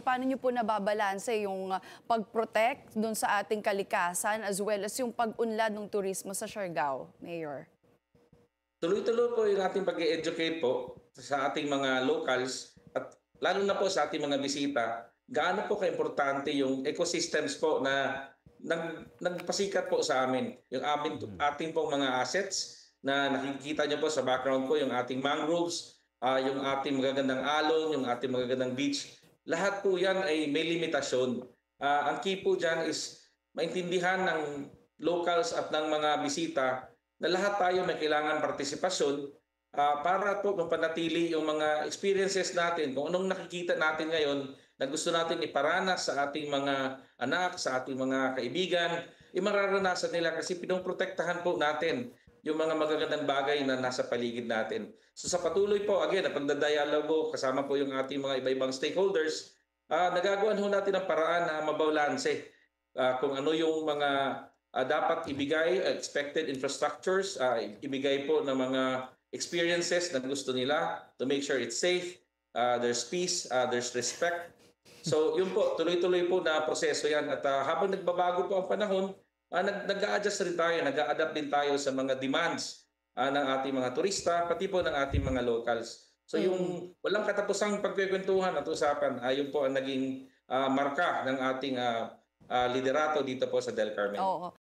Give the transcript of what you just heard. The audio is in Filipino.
paano niyo po nababalanse yung pag-protect dun sa ating kalikasan as well as yung pag-unlad ng turismo sa Siargao, Mayor? Tuloy-tuloy po yung ating pag-e-educate po sa ating mga locals at lalo na po sa ating mga bisita, gaano po kaimportante yung ecosystems po na nagpasikat po sa amin. Yung ating pong mga assets na nakikita niyo po sa background ko, yung ating mangroves, yung ating magagandang alon, yung ating magagandang beach. Lahat po yan ay may limitasyon. Ang key po dyan is maintindihan ng locals at ng mga bisita na lahat tayo may kailangan partisipasyon para po mapanatili yung mga experiences natin, kung anong nakikita natin ngayon na gusto natin iparanas sa ating mga anak, sa ating mga kaibigan, mararanasan nila kasi pinoprotektahan po natin yung mga magagandang bagay na nasa paligid natin. So sa patuloy po, again, na pagdadialogo, kasama po yung ating mga iba-ibang stakeholders, nagagawan ho natin ang paraan na mabalanse kung ano yung mga dapat ibigay, expected infrastructures, ibigay po ng mga experiences na gusto nila to make sure it's safe, there's peace, there's respect. So yun po, tuloy-tuloy po na proseso yan. At habang nagbabago po ang panahon, nag-a-adjust rin tayo, nag-a-adapt din tayo sa mga demands ng ating mga turista, pati po ng ating mga locals. So yung walang katapusang pagkikwentuhan at usapan, yun po ang naging marka ng ating liderato dito po sa Del Carmen. Oo.